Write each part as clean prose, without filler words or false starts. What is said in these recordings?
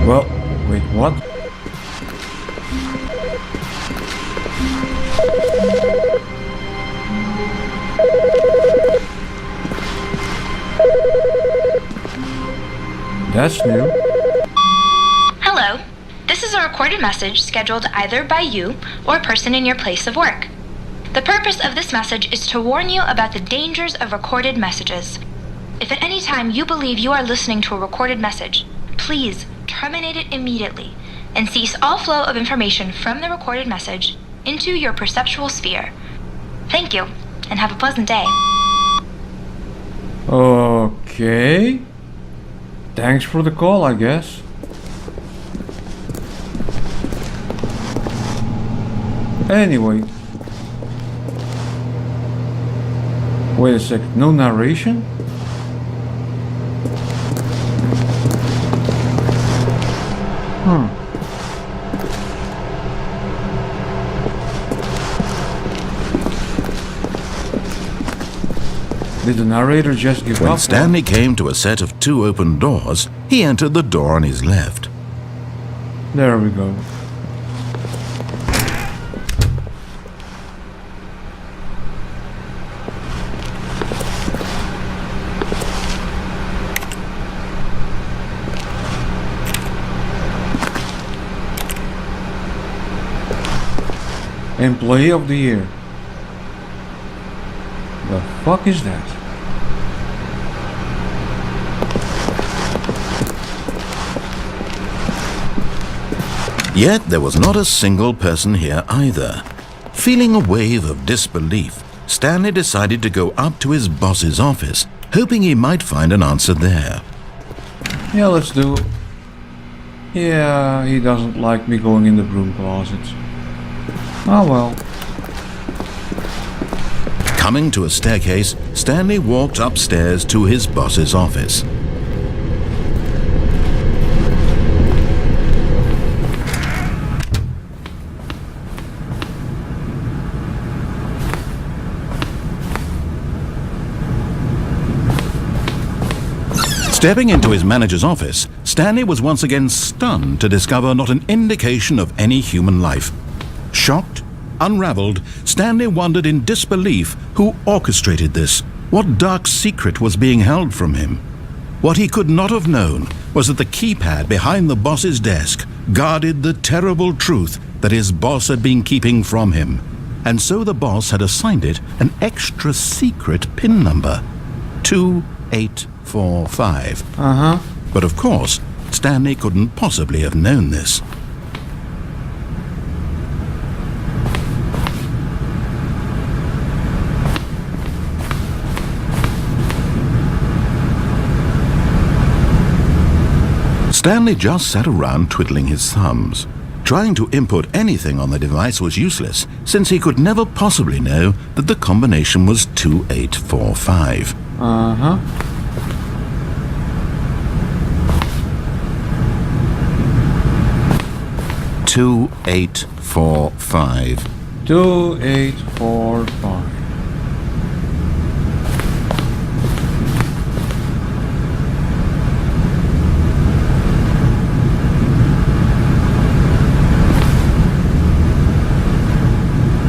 Well, wait, what? That's new. Hello. This is a recorded message scheduled either by you or a person in your place of work. The purpose of this message is to warn you about the dangers of recorded messages. If at any time you believe you are listening to a recorded message, please terminate it immediately and cease all flow of information from the recorded message into your perceptual sphere. Thank you, and have a pleasant day. Okay. Thanks for the call, I guess. Anyway. Wait a sec, no narration? Did the narrator just give up? When Stanley came to a set of 2 open doors, he entered the door on his left. There we go. Employee of the Year. The fuck is that? Yet there was not a single person here either. Feeling a wave of disbelief, Stanley decided to go up to his boss's office, hoping he might find an answer there. Yeah, let's do. Yeah, he doesn't like me going in the broom closet. Oh well. Coming to a staircase, Stanley walked upstairs to his boss's office. Stepping into his manager's office, Stanley was once again stunned to discover not an indication of any human life. Shocked, unraveled, Stanley wondered in disbelief who orchestrated this, what dark secret was being held from him. What he could not have known was that the keypad behind the boss's desk guarded the terrible truth that his boss had been keeping from him, and so the boss had assigned it an extra secret PIN number, 2845. But of course, Stanley couldn't possibly have known this. Stanley just sat around twiddling his thumbs. Trying to input anything on the device was useless, since he could never possibly know that the combination was 2845. 2845. 2845.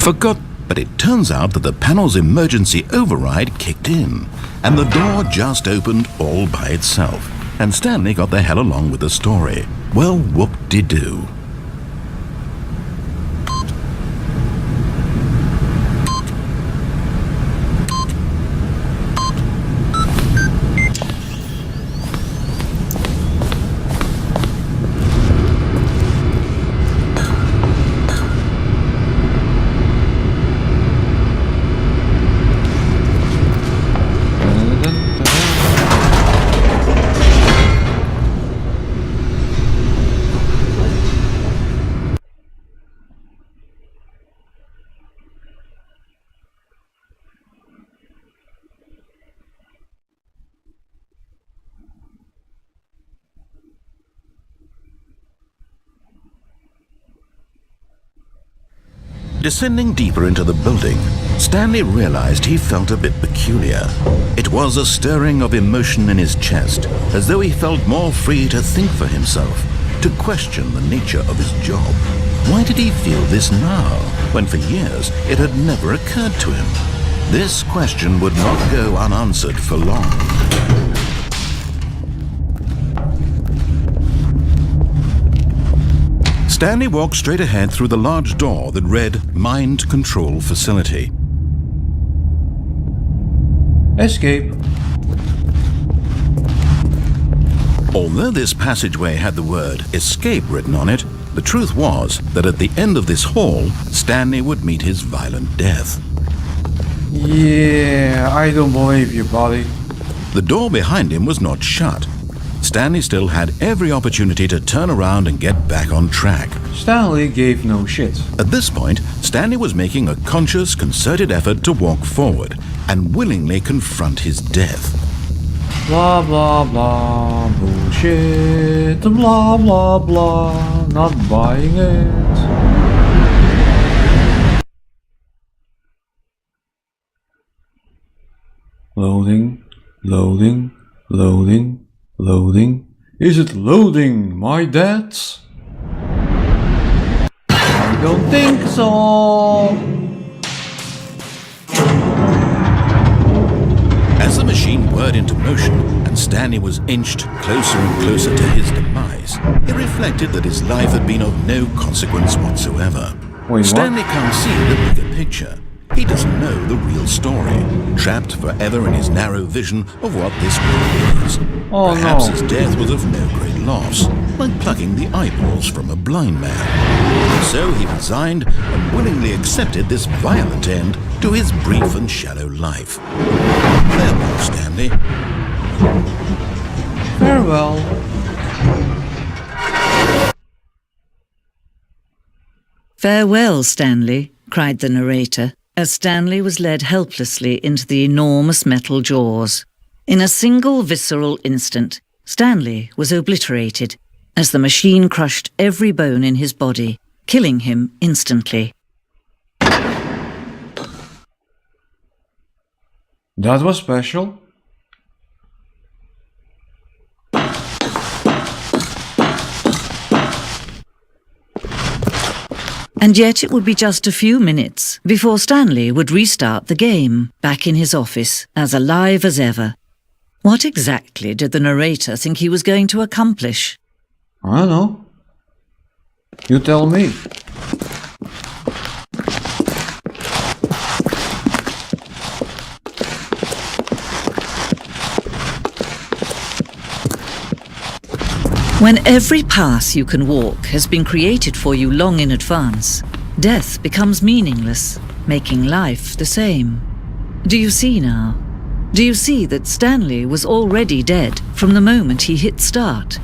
Forgot, but it turns out that the panel's emergency override kicked in, and the door just opened all by itself, and Stanley got the hell along with the story. Well, whoop-de-doo. Descending deeper into the building, Stanley realized he felt a bit peculiar. It was a stirring of emotion in his chest, as though he felt more free to think for himself, to question the nature of his job. Why did he feel this now, when for years it had never occurred to him? This question would not go unanswered for long. Stanley walked straight ahead through the large door that read Mind Control Facility. Escape. Although this passageway had the word escape written on it, the truth was that at the end of this hall, Stanley would meet his violent death. Yeah, I don't believe you, buddy. The door behind him was not shut. Stanley still had every opportunity to turn around and get back on track. Stanley gave no shit. At this point, Stanley was making a conscious, concerted effort to walk forward and willingly confront his death. Blah blah blah, bullshit, blah blah blah, not buying it. Loading, loading, loading, loading. Is it loading, my dads? I don't think so. As the machine whirred into motion and Stanley was inched closer and closer to his demise, he reflected that his life had been of no consequence whatsoever. Wait, what? Stanley can't see the bigger picture. He doesn't know the real story, trapped forever in his narrow vision of what this world is. Oh, Perhaps no. his death was of no great loss, like plucking the eyeballs from a blind man. So he resigned and willingly accepted this violent end to his brief and shallow life. Farewell, Stanley. Farewell. "Farewell, Stanley," cried the narrator, as Stanley was led helplessly into the enormous metal jaws. In a single visceral instant, Stanley was obliterated as the machine crushed every bone in his body, killing him instantly. That was special. And yet it would be just a few minutes before Stanley would restart the game, back in his office, as alive as ever. What exactly did the narrator think he was going to accomplish? I don't know. You tell me. When every path you can walk has been created for you long in advance, death becomes meaningless, making life the same. Do you see now? Do you see that Stanley was already dead from the moment he hit start?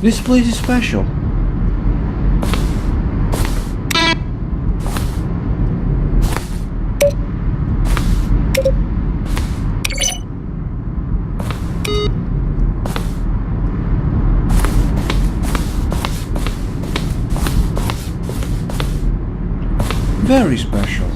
This place is special. Very special.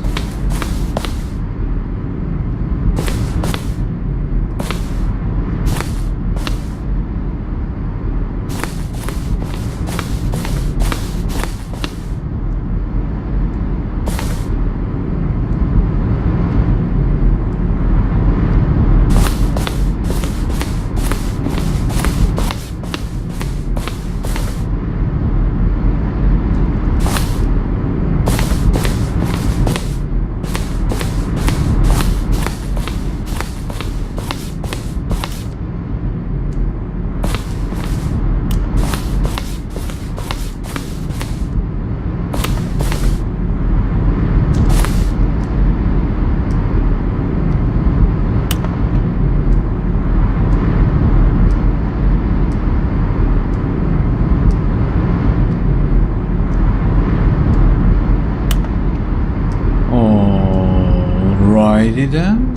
Alrighty then.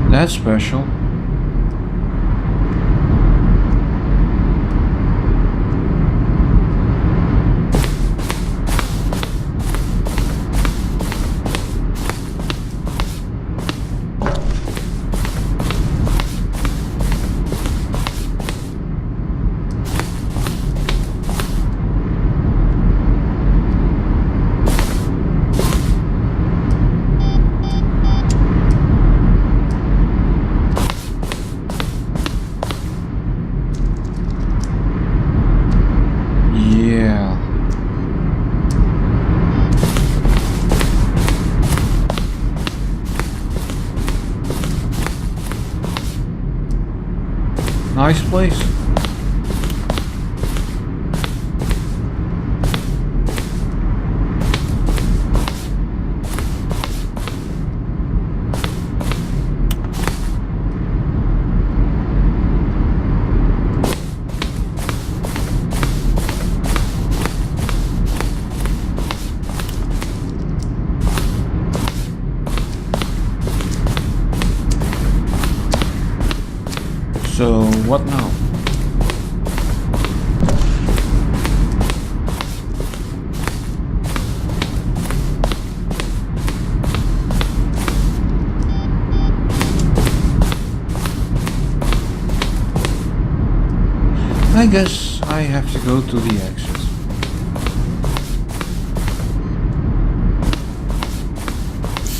That's special. Yeah. Nice place. So, what now? I guess I have to go to the exit.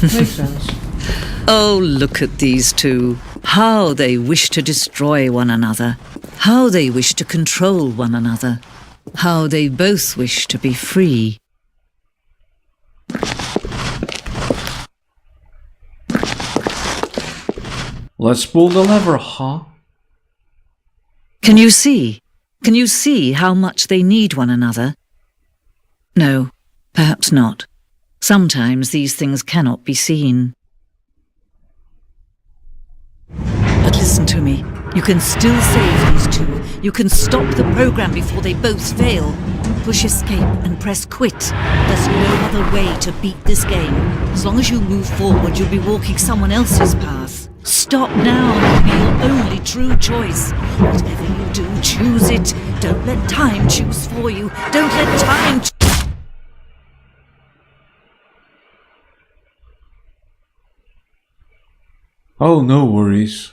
Makes sense. Oh, look at these two. How they wish to destroy one another. How they wish to control one another. How they both wish to be free. Let's pull the lever, huh? Can you see? Can you see how much they need one another? No, perhaps not. Sometimes these things cannot be seen. But listen to me. You can still save these two. You can stop the program before they both fail. Push escape and press quit. There's no other way to beat this game. As long as you move forward, you'll be walking someone else's path. Stop now may be your only true choice. Whatever you do, choose it. Don't let time choose for you. Don't let time Oh, no worries.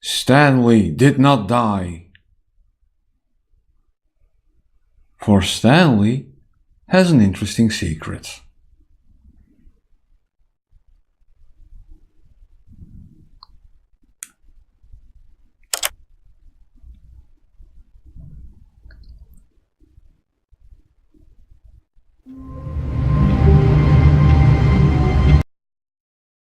Stanley did not die. For Stanley has an interesting secret.